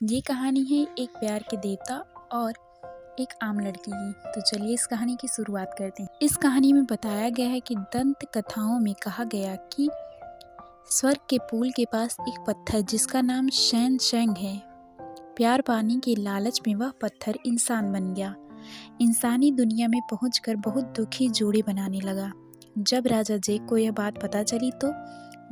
ये कहानी है एक प्यार के देवता और एक आम लड़की की। तो चलिए इस कहानी की शुरुआत करते हैं। इस कहानी में बताया गया है कि दंत कथाओं में कहा गया कि स्वर्ग के पुल के पास एक पत्थर जिसका नाम शैन शैंग है। प्यार पाने के लालच में वह पत्थर इंसान बन गया। इंसानी दुनिया में पहुंचकर बहुत दुखी जोड़ी बनाने लगा। जब राजा जेक को यह बात पता चली तो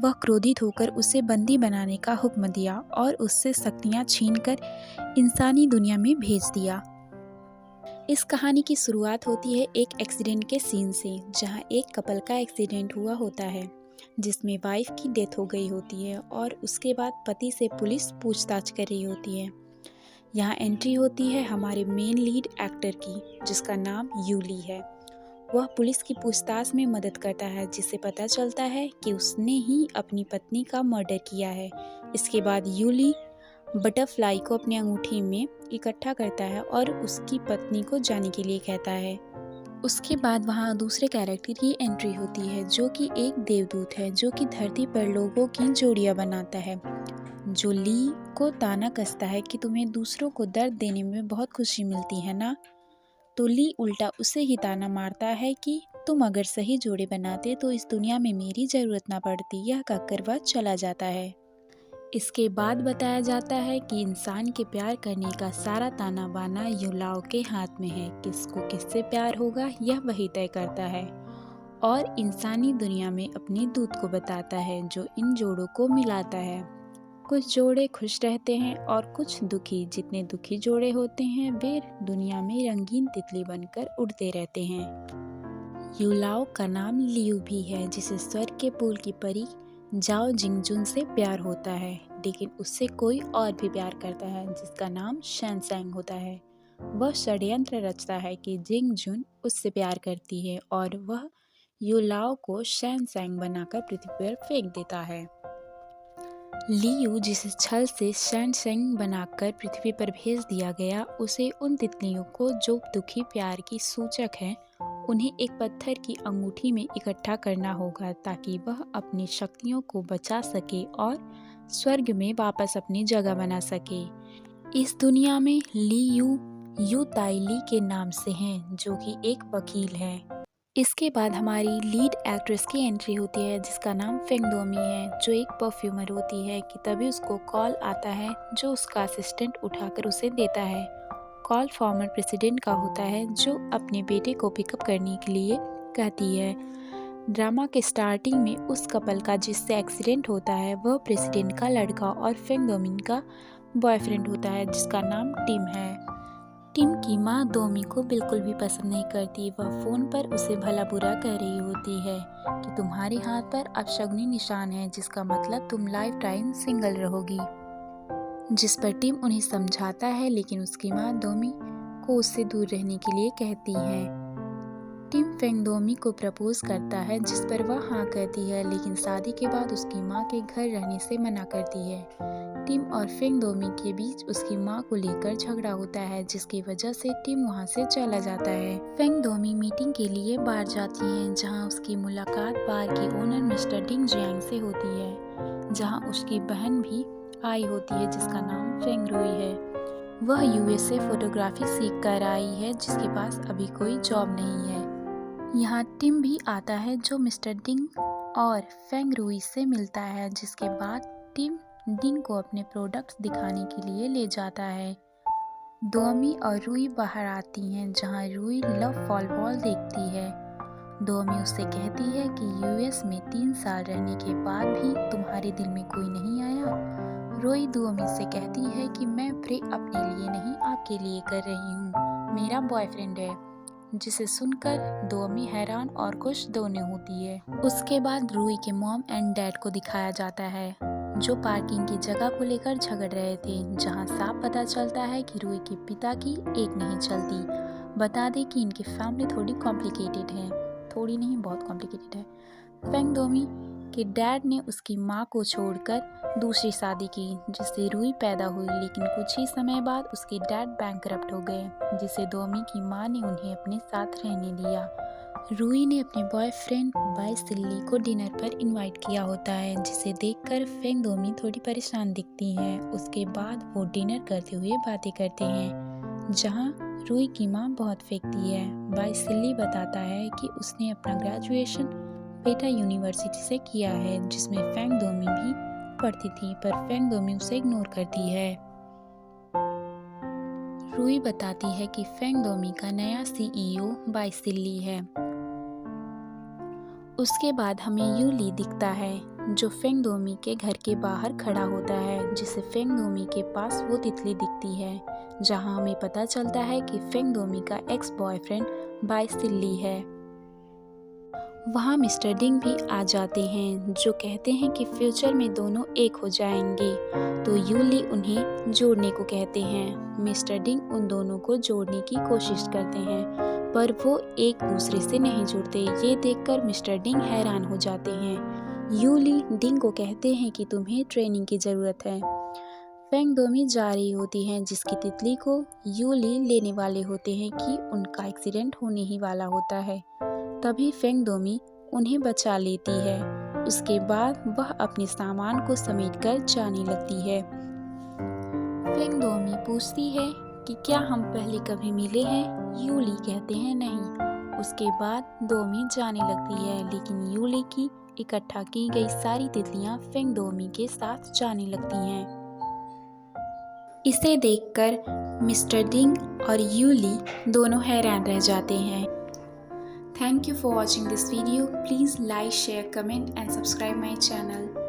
वह क्रोधित होकर उसे बंदी बनाने का हुक्म दिया और उससे शक्तियां छीनकर इंसानी दुनिया में भेज दिया। इस कहानी की शुरुआत होती है एक एक्सीडेंट के सीन से, जहां एक कपल का एक्सीडेंट हुआ होता है जिसमें वाइफ की डेथ हो गई होती है और उसके बाद पति से पुलिस पूछताछ कर रही होती है। यहाँ एंट्री होती है हमारे मेन लीड एक्टर की, जिसका नाम यूली है। वह पुलिस की पूछताछ में मदद करता है, जिससे पता चलता है कि उसने ही अपनी पत्नी का मर्डर किया है। इसके बाद यूली बटरफ्लाई को अपनी अंगूठी में इकट्ठा करता है और उसकी पत्नी को जाने के लिए कहता है। उसके बाद वहाँ दूसरे कैरेक्टर की एंट्री होती है, जो कि एक देवदूत है, जो कि धरती पर लोगों की जोड़ियाँ बनाता है, जो ली को ताना कसता है कि तुम्हें दूसरों को दर्द देने में बहुत खुशी मिलती है ना। तो ली उल्टा उसे ही ताना मारता है कि तुम अगर सही जोड़े बनाते तो इस दुनिया में मेरी जरूरत ना पड़ती। यह कहकर वह चला जाता है। इसके बाद बताया जाता है कि इंसान के प्यार करने का सारा ताना बाना युलाओ के हाथ में है। किसको किससे प्यार होगा यह वही तय करता है और इंसानी दुनिया में अपने दूत को बताता है, जो इन जोड़ों को मिलाता है। कुछ जोड़े खुश रहते हैं और कुछ दुखी। जितने दुखी जोड़े होते हैं वे दुनिया में रंगीन तितली बनकर उड़ते रहते हैं। युलाओ का नाम लियू भी है, जिसे स्वर्ग के पुल की परी जाओ जिंगजुन से प्यार होता है, लेकिन उससे कोई और भी प्यार करता है जिसका नाम शैनसैंग होता है। वह षड्यंत्र रचता है कि जिंगजुन उससे प्यार करती है और वह युलाओ को शैनसैंग बनाकर पृथ्वी पर फेंक देता है। लियू, जिसे छल से शैनसैंग बनाकर पृथ्वी पर भेज दिया गया, उसे उन तितलियों को जो दुखी प्यार की सूचक हैं, उन्हें एक पत्थर की अंगूठी में इकट्ठा करना होगा ताकि वह अपनी शक्तियों को बचा सके और स्वर्ग में वापस अपनी जगह बना सके। इस दुनिया में लियू यू ताई ली के नाम से हैं, जो कि एक वकील है। इसके बाद हमारी लीड एक्ट्रेस की एंट्री होती है, जिसका नाम फेंग दोमी है, जो एक परफ्यूमर होती है कि तभी उसको कॉल आता है, जो उसका असिस्टेंट उठाकर उसे देता है। कॉल फॉर्मर प्रेसिडेंट का होता है, जो अपने बेटे को पिकअप करने के लिए कहती है। ड्रामा के स्टार्टिंग में उस कपल का जिससे एक्सीडेंट होता है वह प्रेसिडेंट का लड़का और फेंग दोमिन का बॉयफ्रेंड होता है, जिसका नाम टिम है। टिम की माँ दोमी को बिल्कुल भी पसंद नहीं करती। वह फ़ोन पर उसे भला बुरा कह रही होती है कि तुम्हारे हाथ पर अपशगुनी निशान है, जिसका मतलब तुम लाइफ टाइम सिंगल रहोगी। जिस पर टिम उन्हें समझाता है, लेकिन उसकी माँ दोमी को उससे दूर रहने के लिए कहती है। टिम फेंग दोमी को प्रपोज करता है, जिस पर वह हाँ कहती है, लेकिन शादी के बाद उसकी माँ के घर रहने से मना करती है। टिम और फेंग दोमी के बीच उसकी माँ को लेकर झगड़ा होता है, जिसकी वजह से टिम वहाँ से चला जाता है। फेंग दोमी मीटिंग के लिए बार जाती हैं, जहाँ उसकी मुलाकात बार की ओनर मिस्टर डिंग जियांग से होती है, जहाँ उसकी बहन भी आई होती है, जिसका नाम फेंग रुई है। वह यूएस से फोटोग्राफी सीख कर आई है, जिसके पास अभी कोई जॉब नहीं है। यहाँ टिम भी आता है, जो मिस्टर डिंग और फेंग रुई से मिलता है, जिसके बाद टिम डिंग को अपने प्रोडक्ट्स दिखाने के लिए ले जाता है। दोमी और रुई बाहर आती हैं, जहाँ रुई लव फॉल वॉल देखती है। दोमी उससे कहती है कि यूएस में 3 साल रहने के बाद भी तुम्हारे दिल में कोई नहीं आया। रुई दोमी से कहती है कि मैं प्रे अपने लिए नहीं आपके लिए कर रही हूँ, मेरा बॉयफ्रेंड है, जिसे सुनकर दोमी हैरान और खुश दोनों होती है। उसके बाद रुई के मॉम एंड डैड को दिखाया जाता है, जो पार्किंग की जगह को लेकर झगड़ रहे थे, जहां साफ पता चलता है कि रुई के पिता की एक नहीं चलती। बता दें कि इनकी फैमिली थोड़ी कॉम्प्लिकेटेड है, थोड़ी नहीं बहुत कॉम्प्लिकेटेड है। फेंग दोमी के डैड ने उसकी माँ को छोड़कर दूसरी शादी की, जिससे रुई पैदा हुई, लेकिन कुछ ही समय बाद उसके डैड बैंकरप्ट हो गए, जिसे दोमी की माँ ने उन्हें अपने साथ रहने दिया। रूही ने अपने बॉयफ्रेंड बाई सिल्ली को डिनर पर इनवाइट किया होता है, जिसे देखकर फेंग दोमी थोड़ी परेशान दिखती हैं। उसके बाद वो डिनर करते हुए बातें करते हैं, जहां रूही की मां बहुत फेंकती है। बाई सिल्ली बताता है कि उसने अपना ग्रेजुएशन पेटा यूनिवर्सिटी से किया है, जिसमें फेंग दोमी भी पढ़ती थी, पर फेंग दोमी उसे इग्नोर करती है। रूही बताती है कि फेंग दोमी का नया सीईओ बाई सिल्ली है। उसके बाद हमें यू ली दिखता है, जो फेंग दोमी के घर के बाहर खड़ा होता है, जिसे फेंग दोमी के पास वो तितली दिखती है, जहां हमें पता चलता है कि फेंग दोमी का एक्स बॉयफ्रेंड बाई सिल्ली है। वहां मिस्टर डिंग भी आ जाते हैं, जो कहते हैं कि फ्यूचर में दोनों एक हो जाएंगे, तो यू ली उन्हें जोड़ने को कहते हैं। मिस्टर डिंग उन दोनों को जोड़ने की कोशिश करते हैं, पर वो एक दूसरे से नहीं जुड़ते। ये देखकर मिस्टर डिंग हैरान हो जाते हैं। यू ली डिंग को कहते हैं कि तुम्हें ट्रेनिंग की ज़रूरत है। फेंग दोमी जा रही होती हैं, जिसकी तितली को यू ली लेने वाले होते हैं कि उनका एक्सीडेंट होने ही वाला होता है। तभी फेंग दोमी उन्हें बचा लेती है। उसके बाद वह अपने सामान को समेटकर जाने लगती है। फेंग दोमी पूछती है कि क्या हम पहले कभी मिले हैं? यू ली कहते हैं नहीं। उसके बाद दोमी जाने लगती है, लेकिन यू ली की इकट्ठा की गई सारी तितलियां फेंग दोमी के साथ जाने लगती हैं। इसे देखकर मिस्टर डिंग और यू ली दोनों हैरान रह जाते हैं। Thank you for watching this video. Please like, share, comment and subscribe my channel.